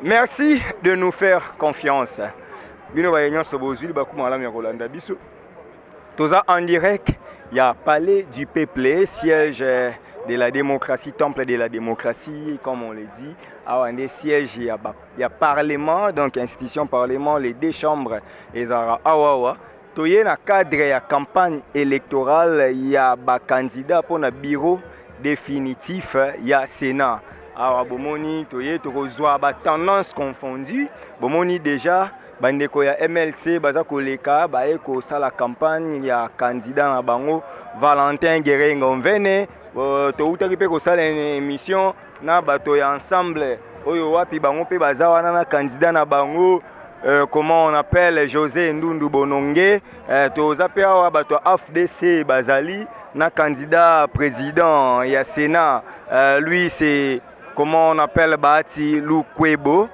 Merci de nous faire confiance. Bino ba yenyo sobozuli ba kumala mi Rolanda biso. Toza en direct, il y a Palais du Peuple, siège de la démocratie, temple de la démocratie, comme on le dit. Alors, des sièges, il y a Parlement, donc institution Parlement, les deux chambres, et Zara Awawa. Toye na cadre ya campagne électorale, il y a ba candidat pour le bureau définitif, il y a Sénat. Alors, bomoni toye tokozwa ba tendance confondue. Bomoni déjà bandeko ya MLC baza koleka bae ko sala campagne ya candidat na bango Valentin Guérengo Mvene to utaki pe ko sala émission na bato ya ensemble oyo wapi bango pe baza wana na candidat na bango comment on appelle José Ndundu Bononge toza pe awa bato AFDC bazali na candidat président ya Sénat lui c'est comment on appelle Bati Lukwebo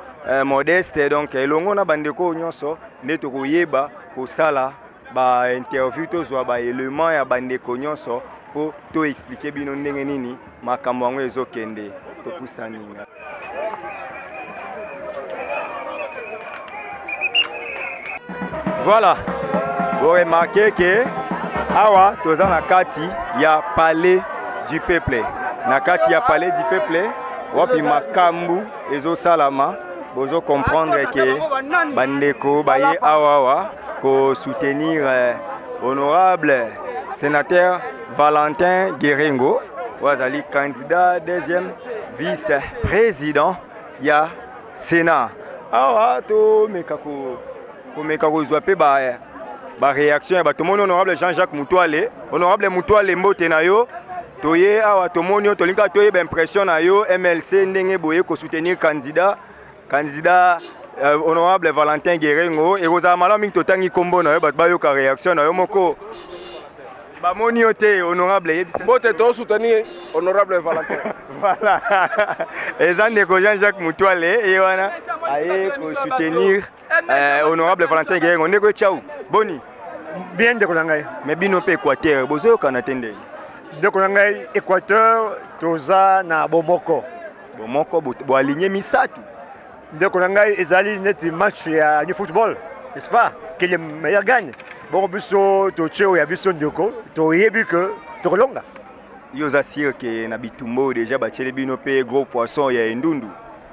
modeste donc elongo na bandeko nyonso nde tokoyeba kosala ba interview tozwa ba élément ya bandeko nyonso po to expliquer bino ndenge nini makambo yango ezokende tokusaninga. Voilà, vous remarquez que awa toza na kati ya Palais du Peuple. Na kati ya Palais du Peuple wapi makambu ezosalama. Vous comprendre que bandeko baye awawa ko soutenir honorable sénateur Valentin Guérengo wazali candidat deuxième vice-président ya Sénat. Awa to mekako zwape ba réaction ya bato moni honorable Jean-Jacques Mutuale honorable Mutuale mbote na yo toye awa to moni to linka toye ba impression na yo MLC ndenge boye ko soutenir candidat honorable Valentin Guérengo et Rosa Malam totangi kombo na yo bat bayo ka réaction na yo moko ba moni ote honorable bote to soutenir honorable Valentin. Voilà. Et zande ko Jean-Jacques Mutuale et wana aye ko soutenir honorable Valentin Guérengo ndeko ciao boni bien de konangai mais bino pe Équateur bozo kana tende de konangai Équateur toza na bomoko bo aligné misatu. Donc on a ezali net match ya du football, n'est-ce pas? Que le meilleur gagne. Bon biso to cheo ya biso ndoko, to yebi que to longa. Yo za sire que na bitumbo déjà ba chele bino pe gros poisson ya Ndundu.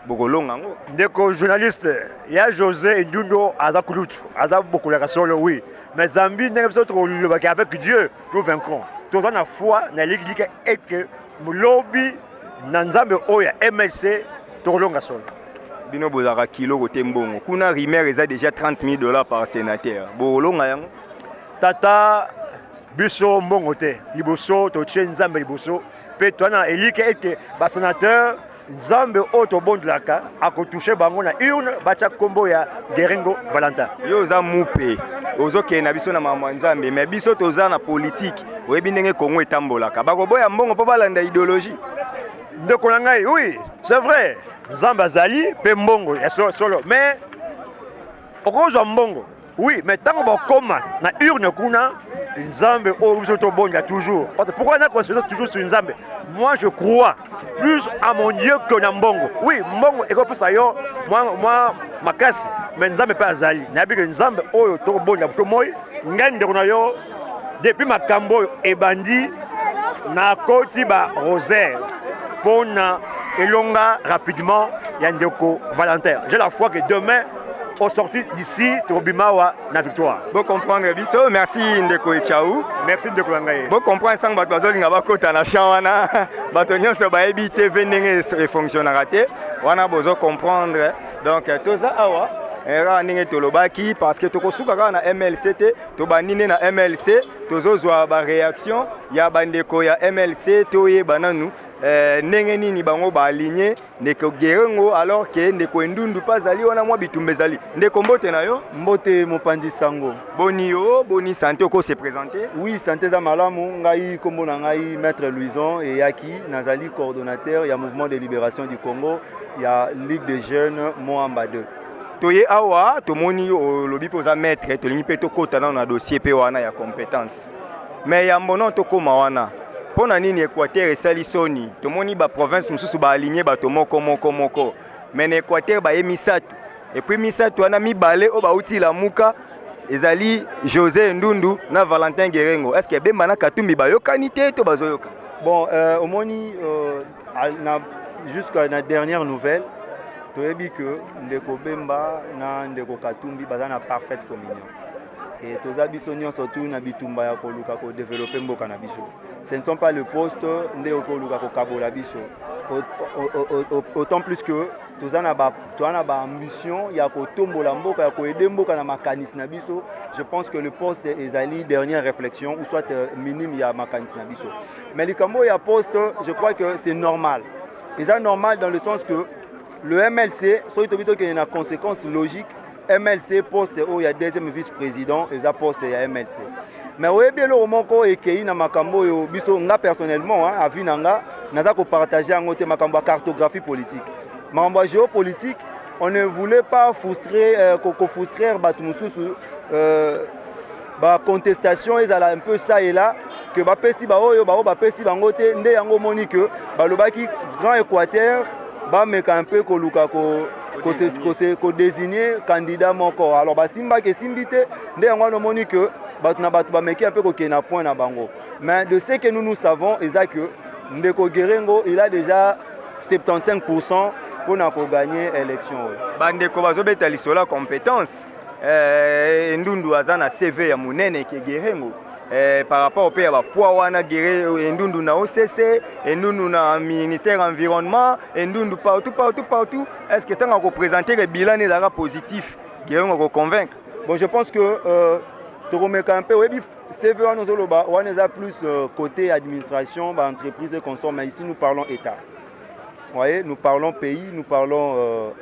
Bokolonga ngo. Ndeko journaliste, ya José Ndundu aza kulutu, aza bokola solo oui. Mais Zambie n'est pas trop le bac avec Dieu, nous vaincrons. Tout en a foi na ligue et que mulobi na nzambe oya MLC to longa solo. Bino bozaka kilo kote mbongo kuna rimer eza déjà $30,000 par sénateur bolonga yango tata biso mbongo te liboso to tche nzambe liboso pe twana elike ete ba sénateur nzambe o to bondlaka akotoucher bango na urne bacha kombo ya Guérengo Valentin yo za mupe ozoke na biso na mama nzambe mais biso toza na politique oyebi ndenge Congo etambolaka bakoboya mbongo po balanda idéologie ndeko na ngai oui c'est vrai Zamba Zali, Pembongo, solo. Mais, Rosa Mbongo, oui, mais tant qu'on commence, na urne kuna, une Zambe, oh, vous êtes bon, il y a toujours. Pourquoi on a construit toujours sur une Zambe? Moi, je crois plus à mon Dieu que na Mbongo. Oui, Mbongo, et comme ça, moi, ma casse, mais Zambe pas Zali. N'a pas que Zambe, oh, tout bon, il y a tout moi, yo, depuis ma cambo et bandi, na koti ba rosaire, pour na elonga rapidement Yandeko Valentin. J'ai la foi que demain, au sortir d'ici, Tobimawa na victoire. Vous comprenez, biso, merci Ndeko Echaou. Merci Ndeko Langaye. Vous comprenez, sans batozoli ngaba kota na chawana, batonyo so ba ebi TV ndenge fonctionne raté. Wana bozo comprendre. Donc toza awa era ndenge tolobaki parce que tokosuka kaka na MLC te, to banine na MLC, tozozwa ba réaction ya bandeko ya MLC toye bananu. Ndenge nini bango ba aligné ndeko Guérengo alors que ndeko Ndundu pas ali wana mwa bitumbe zali ndeko mbote na yo mbote mopandi sango boni yo boni santé ko se présenter oui santé za malamu ngai kombo na ngai maître Louison et yaki nazali coordonnateur ya mouvement de libération du Congo ya Ligue des jeunes Moamba 2 toye awa tomoni lobi poza maître tolingi pe to kota na dossier pe wana ya compétence mais ya mbono to koma wana pona nini Équateur esali soni tomoni ba province mususu ba aligné bato moko mais na Équateur baye misato et puis misato wana mibale o bauti la muka ezali José Ndundu na Valentin Gerengo. Est-ce que bemba na Katumbi bayokani te to bazoyoka? Bon, au moni jusqu'à la dernière nouvelle, tu as dit que Ndeko Bemba na Ndeko Katumbi bazana na parfaite communion. Et tous abissonions surtout na bitumba ya koluka ko développer mboka na biso. Ce ne sont pas le poste ndeko koluka ko kabola biso. Autant plus que tous ana ba ambition ya ko tombola mboka ya ko aider mboka na makanisi na biso. Je pense que le poste ezali dernière réflexion ou soit minime ya makanisi na biso. Mais likambo ya poste, je crois que c'est normal. C'est normal dans le sens que le MLC, soit il y a une conséquence logique. MLC poste où il y a deuxième vice-président et ça poste il y a MLC. Mais oui bien le moment ko ekei na makambo yo biso nga personnellement à Vinanga naza ko partager en côté makambo cartographie politique. Makambo géopolitique, on ne voulait pas frustrer batu mususu ba contestation ezala un peu ça et là que ba pesi ba oyo ba pesi bango te nde yango moni que ba lobaki Grand Équateur ba meka un peu ko luka ko désigner candidat moko. Alors basimba ke simbité nde yango no moni que batu na batu ba meki un peu ko kena point na bango. Mais de ce que nous savons est que Ndeko Gerengo il a déjà 75% pour na ko gagner élection. Bandeko bazobeta lisola compétence. Ndundu azana CV ya munene ke Gerengo. Par rapport au pays à poids wana Gere Ndundu na OCC, Ndundu na ministère environnement, Ndundu partout. Est-ce que ça va représenter le bilan est positif? Gerengo va convaincre. Bon, je pense que Toromeka un peu oui CV on est plus côté administration, entreprise et consomme, mais ici nous parlons État. Vous voyez, nous parlons pays, nous parlons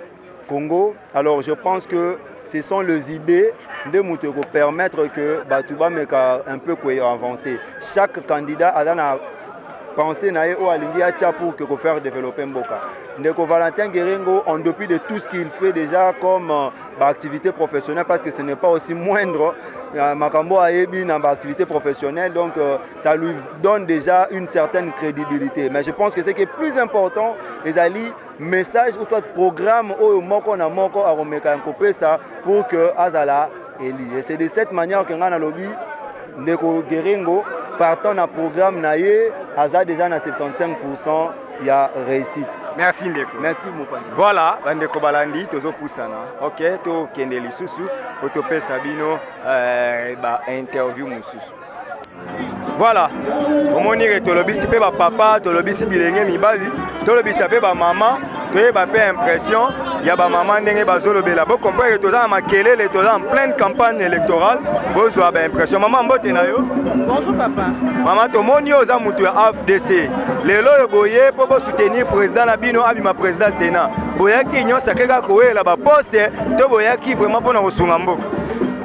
Congo. Alors je pense que ce sont les idées de nous permettre que Batouba meka un peu avancer. Chaque candidat a dans pensé nae o alingi atia pour que faire développer Mboka. Ndeko Valentin Gerengo, en dépit de tout ce qu'il fait déjà comme activité professionnelle, parce que ce n'est pas aussi moindre, Makambo Aebi dans l'activité professionnelle, donc ça lui donne déjà une certaine crédibilité. Mais je pense que ce qui est plus important, les alliés, message ou soit programme au moko na moko a remeka un ça pour que Azala éli. Et c'est de cette manière que on a lobby Ndeko Gerengo partant dans programme naie Aza déjà na 75% il y a réussite. Merci Ndeko. Merci mon père. Voilà, Ndeko Balandi tozo poussana. OK, to kende lisusu otope Sabino ba interview mususu. Voilà. Omoni tolobisi pe ba papa, tolobisi bilenge mibali, tolobisi pe ba maman, toyeba pe impression ya ba maman ndenge bazolobela. Bo comprendre toza na makelele, toza en pleine campagne électorale, bozwa ba impression. Maman mbote na yo? Bonjour papa. Maman tomoni oza mutu ya AFDC. Lelo yo boye po bo soutenir président na bino abima président Sénat. Boyaki nyo sakeka koela ba poste, to boyaki vraiment pona kosunga mboka.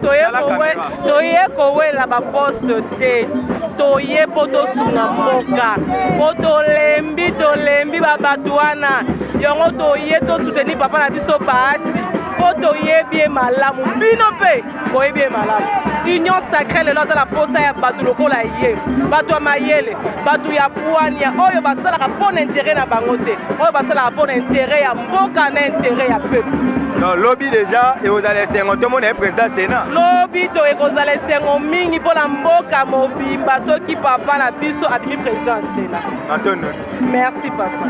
Toye kowela ba poste te toye po tosunga mboka po tolembi babatu wana yango toye to soutenir papa na biso baati po toye bien malamu bino pe boye bien malamu union sacrée lelo za la posa ya batu lokola ye batu ya mayele batu ya pwania oyo basalaka pona intérêt na bango te oyo basalaka pona intérêt ya mboka na intérêt ya peuple. Non, lobby déjà et vous allez sengo tout monde est président Sénat. Lobby to e kozala sengo mingi pona mboka mobimba soki papa na biso abimi président Sénat. Antonio. Merci papa.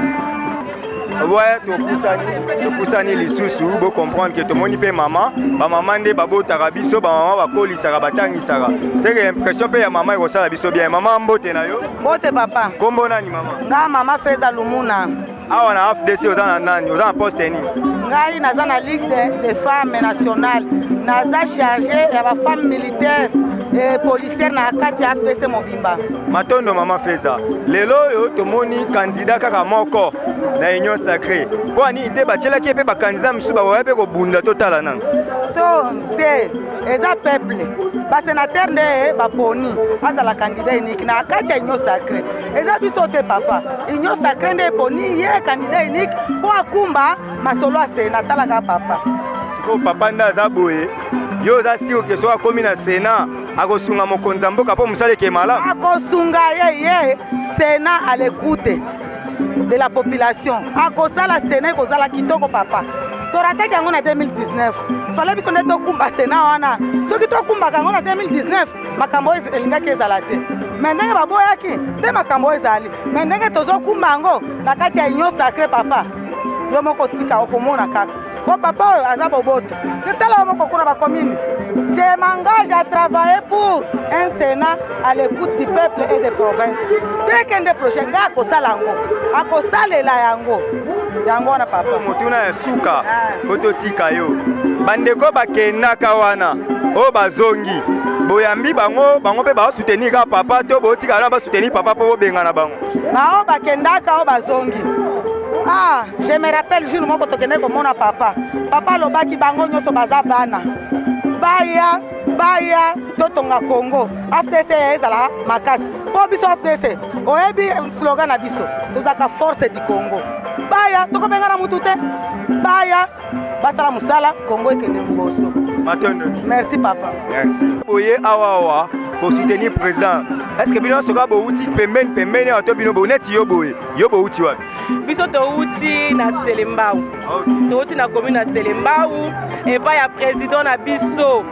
Ouais, to poussani lisusu bo comprendre que to moni pe maman, ba maman nde babo tarabiso ba maman ba koli sara batangi sara. C'est que impression pe ya maman ko sala biso bien. Maman mbote na yo? Mbote papa. Kombo nani maman? Nga mama Feza Lumuna. Awa na AFDC ozana nani? Ozana poste ni? Ngai naza na Ligue des femmes nationales. Naza chargé ya ba femme militaire et policière na kati AFDC Mobimba. Matondo mama Feza. Lelo yo tomoni candidat kaka moko na union sacrée. Po ani ite ba tshela ki pe ba candidat misusu ba wa pe ko bunda totala nan. To te eza peuple. Ba sénateur nde ba poni azala candidat unique na kati ya union sacrée. Eza biso te papa. Union sacrée nde poni ye candidat unique po akumba masolo a Sénat talaka papa. Siko papa ndaza boye. Yo za siko ke so akomi na Sénat akosunga mokonza mboka po musale ke malamu. Akosunga ye Sénat à l'écoute. de la population. Akosala Sénat kozala kitoko papa. Torataki yango na 2019. Fallait biso nde tokumba Sénat wana. Soki tokumbaka yango na 2019, makambo elingaki ezala te. Mais ndenge baboyaki, nde makambo ezali. Mais ndenge tozokumba yango na kati ya union sacrée papa. Yo moko tika okomona kaka. Bon papa oyo aza boboto. Tala moko kuna ba commune. Je m'engage à travailler pour un Sénat à l'écoute du peuple et des provinces. Dès qu'un des projets nga akosala yango, akosalela yango. Yango na papa. Mutuna ya suka, koto tika yo. Bandeko bakendaka wana, o bazongi. Boyambi bango pe ba soutenir ka papa to bo tika na ba soutenir papa po benga na bango. Ba o bakendaka o bazongi. Ah, je me rappelle jour moko tokende komona papa. Papa lobaki bango nyoso baza bana. Baya totonga Congo. FDC ezala makasi. Po biso FDC, oyebi slogan na biso. Tozaka force du Congo. Baya tokobenga na mutu te. Baya basala musala Congo ekende mboso. Matondo. Merci papa. Merci. Boye awa pour soutenir président. Est-ce que bino soka bo uti pembeni ato bino bo neti yo boye. Yo bo uti wa. Biso to uti na Selembao. To uti na commune na Selembao et pas ya président na biso.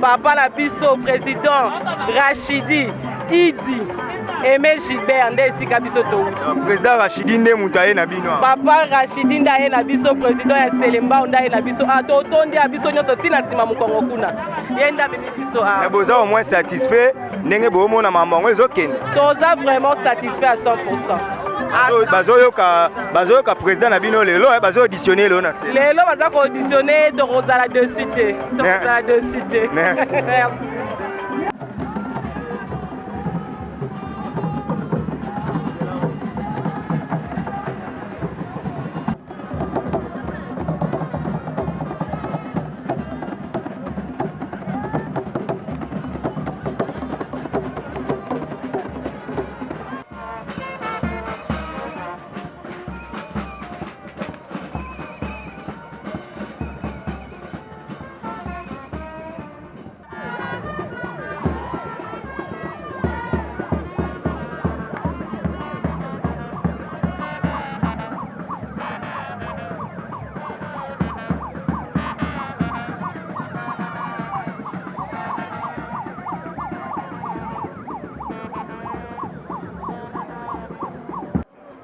Papa na biso président Rachidi Idi Aimé Gilbert nde esika biso to uti. Président Rachidi nde mutaye na bino. Papa Rachidi ndaye na biso président ya Selembao ndaye na biso ato tondi ya biso nyoso tina sima mukongo kuna. Yenda mimi biso a. Boza au moins satisfait ndenge bo mona mamango ezokende. Toza vraiment satisfait à 100%. Bazoyoka président na bino lelo bazo auditionner lelo na sel. Lelo baza ko auditionner to rozala de suite. To rozala de suite. Merci.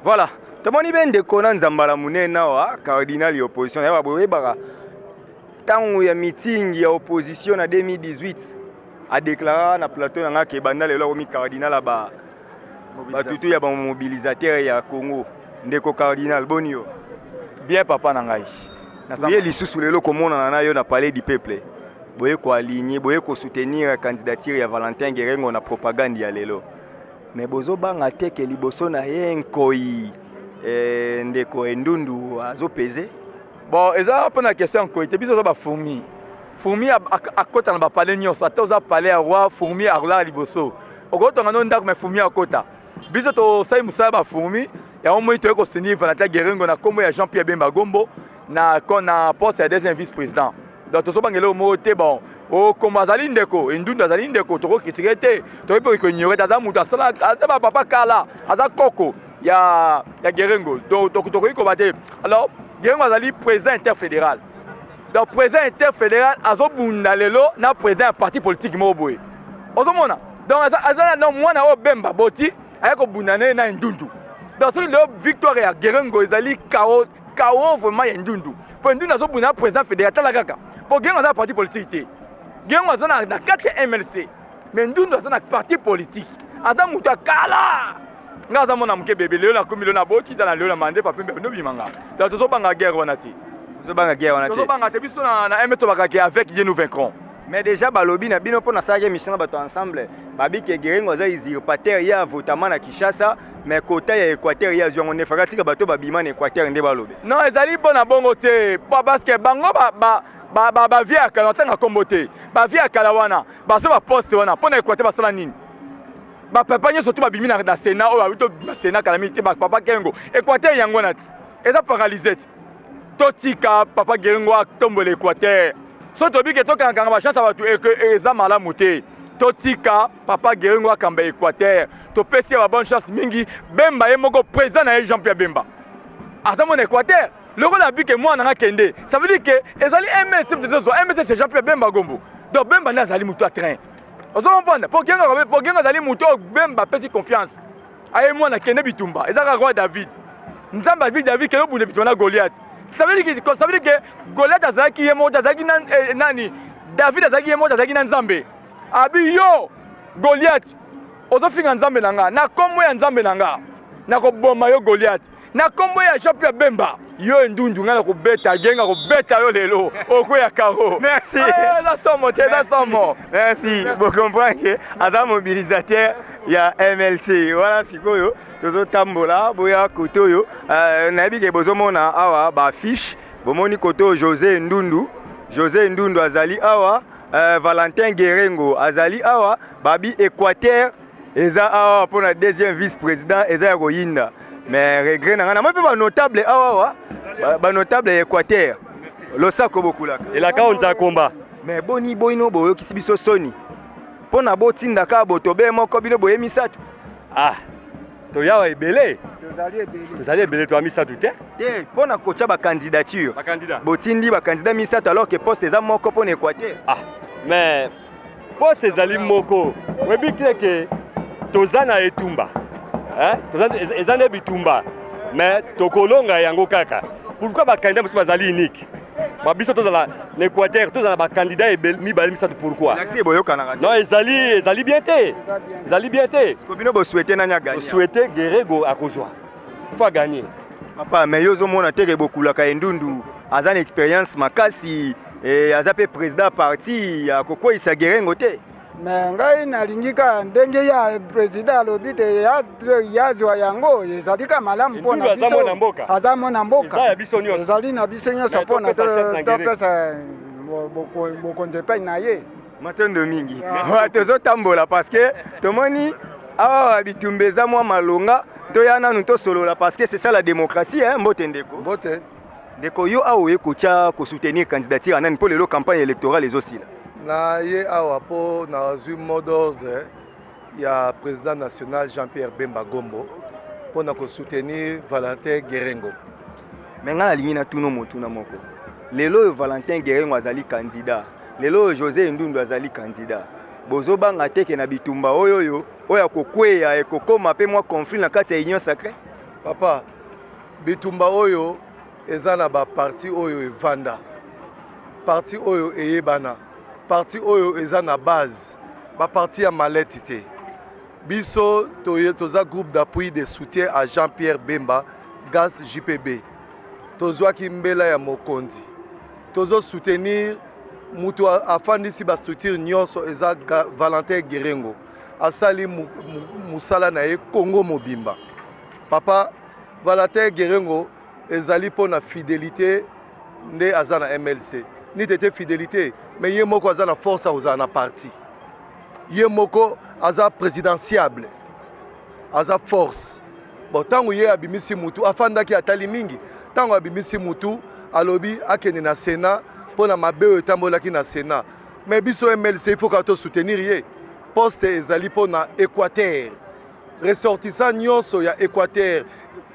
Voilà, tomoni ben de kona nzambala munena wa cardinal ya opposition ya baboye baka tango ya meeting ya opposition na 2018 a déclaré na plateau nga ke banda lelo mi cardinal ba tutu ya ba mobilisateur ya Congo ndeko cardinal bonio Bien papa na ngai. Boye lisusu lelo komona na yo na palais du peuple. Boye ko aligner, boye ko soutenir la candidature ya Valentin Gerengo na propagande ya lelo. Mais bozo banga teke liboso na yenkoi ndeko endundu azo peser. Bon, eza pas na question ko ite biso za ba fourmi. Fourmi akota na ba palais nyonso, ata oza palais ya roi fourmi arla liboso. Okoto ngano ndako me fourmi akota. Biso to sai musala ba fourmi ya au moins to ko soutenir Valentin Gerengo na kombo ya Jean-Pierre Bemba Gombo na poste ya deuxième vice-président. Donc to so bangelo mo te bon. O comme azali ndeko endundu azali ndeko to ko critiquer te to pe ko ignorer aza mutu asala ata papa kala aza koko ya Gerengo donc to ko bate. Alors Gerengo azali président interfédéral. Donc président interfédéral azobunda lelo na président parti politique mo boye. Ozomona donc azala non mwana o Bemba boti ayako bundane na endundu. Donc ce le victoire ya Gerengo ezali KO vraiment ya endundu. Pour endundu azobunda président fédéral tala kaka. Pour Gerengo azala parti politique te. Gerengo azana na 4 MLC. Mais ndundu azana parti politique. Aza mutu kala. Nga aza mona muke bébé lelo na komilo na boti dans lelo na mande pa pembe no bimanga. Donc tozo banga guerre wana ti. Tozo banga guerre wana ti. Tozo banga te biso na emeto bakaki avec Dieu nous vaincrons. Mais déjà balobi na bino pona sage mission na bato ensemble. Babi ke Gerengo aza usurpateur ya votamment na Kinshasa, mais côté ya Équateur ya zwango ne fakatika bato babima na Équateur nde balobi. Non, ezali bona bongo te. Parce que bango ba via kala tanga kombote. Ba via kala wana. Ba so ba poste wana. Pona Équateur ba sala nini? Ba papa nyo surtout ba bimi na Sénat o ba wito na Sénat kala miti ba papa Kengo. Équateur yango na ti. Eza paralysé. Totika papa Gerengo a tombé l'Équateur. So to bi ke to kanga ba chance ba tu eza malamu te. totika papa Gerengo akamba Équateur topesi ya bonne chance mingi Bemba ye moko président na Jean-Pierre Bemba azamona Équateur loko na bike mwana nga kende ça veut dire que ezali MSC MSC c'est Jean-Pierre Bemba Gombo donc Bemba na azali mutu à train ozo comprendre pour genga azali mutu Bemba pesi confiance aye mwana kende bitumba ezaka roi David nzamba David kelo bule bitumba na Goliath ça veut dire que Goliath azaki ye moko azaki nani David azaki ye moko azaki na nzambe abi yo Goliath ozofinga nzambe nanga na kombo ya nzambe nanga na koboma yo Goliath na kombo ya Jean-Pierre Bemba yo ndundu ngala ko beta genga ko beta yo lelo okoya karo merci la somme la somme merci vous comprenez que aza mobilisateur ya MLC voilà sikoyo tozo tambola boya kotoyo nabi ke bozomona awa ba fiche bomoni koto José Ndundu azali awa Valentin Gerengo azali awa babi Équateur eza awa pour la deuxième vice-président eza ya koyinda mais regret nanga moi pe ba notable awa ba notable Équateur losako bokulaka elaka onza komba mais boni boino boyo kisibiso soni pona botinda ka botobe moko bino boye misatu toyawa ebele tozali ebele to misatu te pona kocha ba candidature botindi ba candidat misatu alors que poste eza moko pona Équateur mais poste ezali moko webi ke toza na etumba eza na bitumba mais tokolonga yango kaka pourquoi ba candidat mosusu bazali unique biso tozala na Équateur tozala ba candidat mibale misatu pourquoi non ezali bien te ko bino bo souhaiter nanya gagner souhaiter Gerego akozwa faut gagner papa mais yo zo mona teke bokulaka Ndundu aza na expérience makasi aza pe président parti akokwisa Gerengo te mais ngai nalingika ndenge ya président alobi te yazwa yango ezali ka malamu mpona biso aza mona mboka ezali na biso nyonso mpona topesa bokonzi epai na ye matondo mingi tozotambola parce que tomoni awa bitumba eza mwa malonga toya nanu tosolola parce que c'est ça la démocratie mbote ndeko ndeko yo awa oye kotia kosoutenir candidature anani mpo lelo campagne électorale ezosila na ye awa po nazwi mot d'ordre ya président national Jean-Pierre Bemba Gombo pour na soutenir Valentin Gerengo. Mais nga nalingi na tuno motuna moko. Lelo Valentin Gerengo azali candidat. Lelo José Ndundu azali candidat. Bozo banga teke na bitumba oyo oya kokweya ekokoma pe mwa conflit na kati ya Union Sacrée. Papa, bitumba oyo eza na ba parti oyo evanda. Parti oyo eyebana. Parti oyo eza na base ba parti ya maleti te biso toza groupe d'appui de soutien à Jean-Pierre Bemba GAS JPB tozwaki mbela ya mokonzi tozo soutenir mutu afandisi ba structure nyonso eza Valentin Gerengo asali musala na ye Congo mobimba papa Valentin Gerengo ezali pona fidélité nde aza na MLC ni tete fidélité mais ye moko aza na force aza na parti ye moko aza présidentiable aza force bon tango ye abimisi mutu afandaki atali mingi tango abimisi mutu alobi akende na Sénat pona mabe etambolaki na Sénat mais biso MLC il faut ka to soutenir ye poste ezali pona Équateur ressortissant nyonso ya Équateur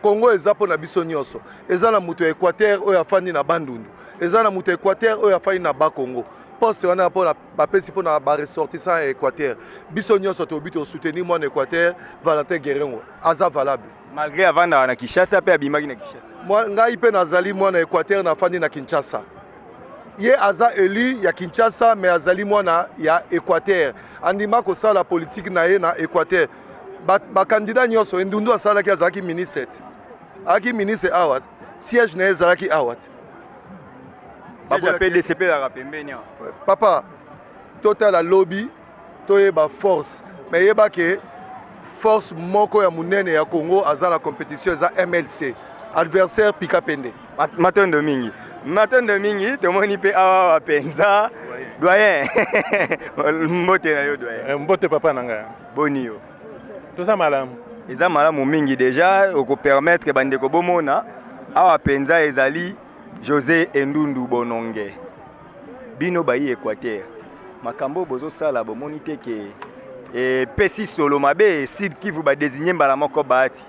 Congo eza pona biso nyonso eza na mutu ya Équateur oyo afandi na Bandundu eza na mutu ya Équateur oyo afandi na Bakongo poste wana pona bapesi pona ba ressortissant ya Équateur biso nyonso to bito soutenir mon Équateur Valentin Gerengo aza valable malgré avanda na Kinshasa pe abimaki na Kinshasa moi ngai pe nazali mwana Équateur na fandi na Kinshasa ye aza élu ya Kinshasa mais azali mwana ya Équateur andima ko sala politique na ye na Équateur ba candidat nyonso Ndundu asalaki azalaki ministre aki ministre awat siège na ezalaki awat PDCP la pembeni papa total lobby toyeba force mais yeba ke force moko ya munene ya Congo azala compétition za MLC adversaire Pikapende matondo mingi tomoni pe awa penza doyen mbote na yo doyen mbote papa nanga boni yo toza malamu eza malamu mingi déjà oko permettre bandeko bomona awa penza ezali José Ndundu Bononge bino bayi Équateur makambo bozo sala bomoni te ke pesi solo mabe Sud Kivu ba désigner mbala moko baati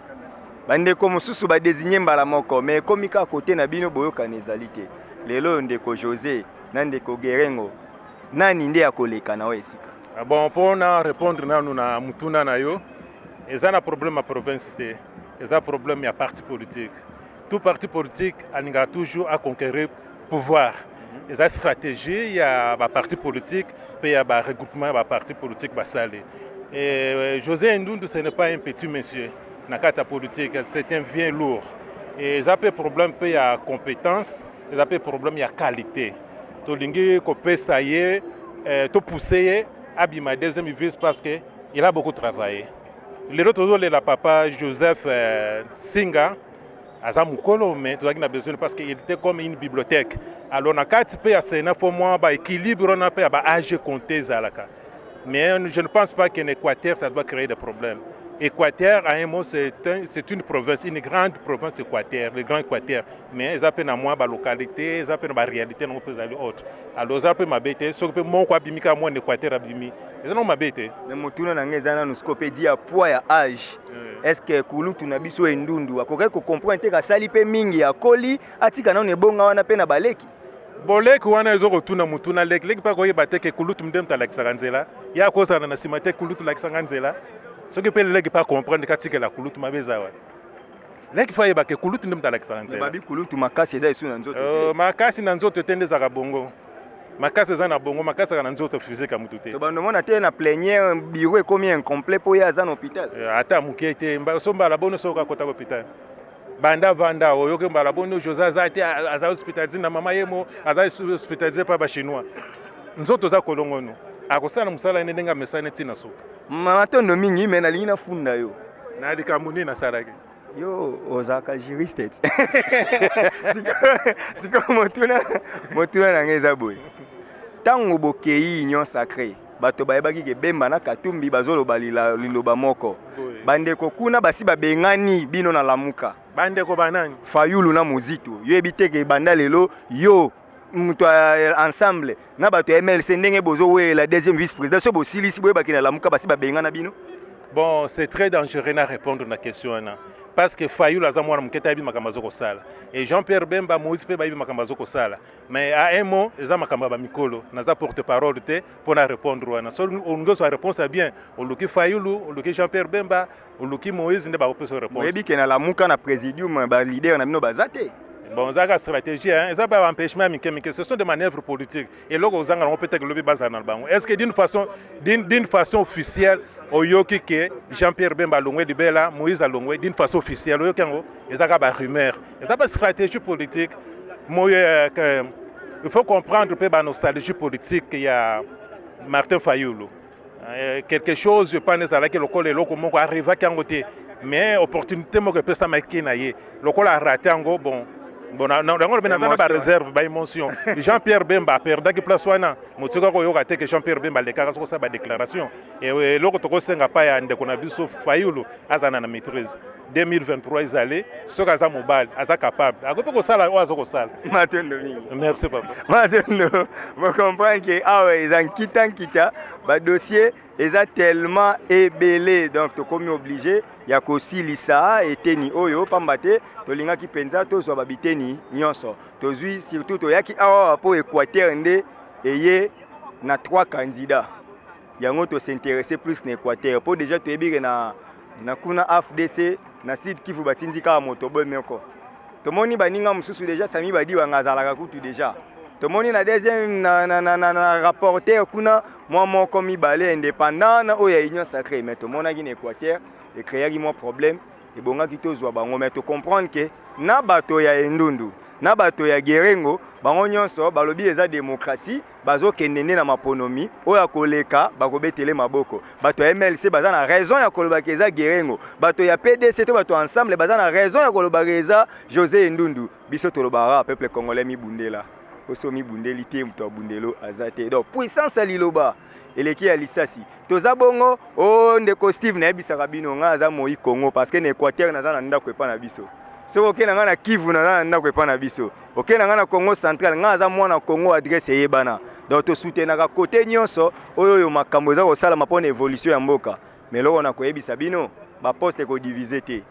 bandeko mosusu ba désigner mbala moko mais komika côté na bino boyoka ezali te lelo ndeko José na ndeko Gerengo nani nde akoleka na esika. Bon, pour répondre na mutuna na yo, ils ont un problème à province, ils ont un problème à parti politique. Tout parti politique a toujours à conquérir pouvoir. Ils ont une stratégie, il y a un parti politique, puis il y a un regroupement, un parti politique. Et José Ndundu, ce n'est pas un petit monsieur. Dans la politique, c'est un bien lourd. Et ils ont un problème, puis il y a compétence, ils ont un problème, il y a qualité. Tout le monde tout poussé. Abima deuxième vice parce qu'il a beaucoup travaillé. Le retour de la papa Joseph Singa, à Mukolo, mais tu as besoin parce qu'il était comme une bibliothèque. Alors on a 4 pays à Sénat pour moi, équilibre, on a fait âge compté Zalaka. Mais je ne pense pas qu'en Équateur ça doit créer des problèmes. Équateur, à un mot, c'est une province, une grande province Équateur, le Grand Équateur. Mais ils appellent à moi la localité, ils appellent la réalité, non peut aller autre. Alors ils appellent ma bête, ce que mon quoi bimika moi en Équateur abimi. Ils n'ont ma bête. Mais mon tour na ngeza nous scopédie à poids à âge. Est-ce que kulutu na biso endundu akoka ko comprendre te ka sali pe mingi ya koli atika na ne bonga wana pe na baleki. Bolek wana ezo rotuna mutuna lek pa ko yebate ke kulutu mdem ta laksanganzela. Ya ko sana na simate kulutu laksanganzela. Ce que peut les pas comprendre quand c'est la kulutu mabeza wa. Les qui faille ba ke kulutu ndem ta excellence. Babi kulutu makasi eza isu na nzoto. Makasi na nzoto tende za bongo. Makasi za na bongo, makasi na nzoto physique ka mutu te. To bando mona te na plénière bureau est combien incomplet pour ya za na hôpital. Ata mukete mba so mbala bono so ka kota hôpital. Banda vanda oyoke mbala bono Josa za te aza hospitalisé na mama yemo aza hospitalisé pa ba chinois. Nzoto za kolongo no. Akosana musala nenga mesane tina so. Matondo mingi mena lina funda yo. Na dikamuni na saraki. Yo ozaka juriste. Siko motuna na ngeza boy. Tango bokei union sacrée. Bato bayebaki ke bemba na Katumbi bazolo balila liloba moko. Bandeko kuna basi babengani bino na lamuka. Bandeko banani? Fayulu na Muzito. Yo ebiteke banda lelo yo muto ensemble na bato MLC ndenge bozo we la deuxième vice-président so bosili si boye bakina lamuka basi babengana bino. Bon, c'est très dangereux à répondre à la question parce que Fayulu aza mwana muketa yebi makambo azokosala et Jean-Pierre Bemba Moïse pe bayebi makambo azokosala mais à un mot eza makambo ba mikolo naza porte-parole te pour na répondre wana so ongo so réponse bien oluki Fayulu oluki Jean-Pierre Bemba oluki Moïse nde ba kopesa réponse yebi ke na lamuka na présidium ba leader na bino bazate. Bon, ça a stratégie, hein, ça va empêcher ce sont des manœuvres politiques. Et là, on peut-être le bas dans le banc. Est-ce que d'une façon officielle, au Yoki que Jean-Pierre Bemba Longwe de Bella, Moïse Longwe, d'une façon officielle, au Yoki, il y a des rumeurs, il y a des stratégies politiques. Il faut comprendre que la nostalgie politique, il y a Martin Fayulu. Quelque chose, je pense, à laquelle le loco arrive à Kangote, mais opportunité, je peux ça marquer. Le col a raté en go, bon. Bon, on a pas réserve, pas émotion. Jean-Pierre Bemba a perdu place wana. Motsuka ko yoka te que Jean-Pierre Bemba le cas ça ba déclaration. Et loko to ko senga pa ya ndeko na biso Fayulu azana na maîtrise. 2023 izale soka za mobile aza capable. Akope ko sala o azoko sala. Matendo mingi. Merci papa. Matendo. Vous comprenez que ah ouais, ils en kita ba dossier eza tellement ébélé donc to komi obligé ya ko silisa eteni oyo pambate to linga ki penza to zo babiteni nyonso to zui surtout to yaki awa po Équateur nde eye na 3 candidats yango to s'intéresser plus na Équateur po déjà to yebire na kuna AFDC na Sud Kivu batindika motobo meko to moni baninga mususu déjà sami badi wangazalaka kutu déjà to moni na deuxième na rapporteur kuna moi mon komi balé indépendant na oya union sacrée mais to mona gi na Équateur et créer un problème et bonga ki to zwa bango mais to comprendre que na bato ya Endundu na bato ya Gerengo bango nyonso balobi eza démocratie bazo kendene na maponomi oya koleka bakobetele maboko bato ya MLC baza na raison ya koloba eza Gerengo bato ya PDC to bato ensemble baza na raison ya koloba eza José Endundu biso tolobara peuple congolais mi bundela oso mi bundeli te muto bundelo azate donc puissance ya liloba eleki ya lisasi toza bongo o ndeko Steve na yebisaka bino nga aza moi Congo parce que na Équateur naza na ndako epa na biso soki okenda nga na Kivu na ndako epa na biso okenda nga na Congo central nga aza mwana Congo adresse eyebana donc tosoutenaka kote nyonso oyo makambo eza kosalama mpona évolution ya mboka mais loko na koyebisa bino baposte kodivise te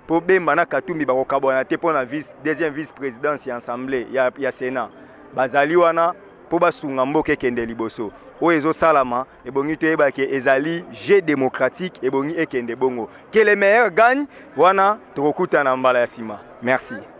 po Bemba na Katumbi bakokabwana te mpona deuxième vice-présidence ya assemblée ya Sénat bazali wana po basunga mboka ekende liboso oyo ezosalama ebongi toyebaki ezali jeu démocratique ebongi ekende bongo que le meilleur gagne wana tokokutana mbala ya nsima merci.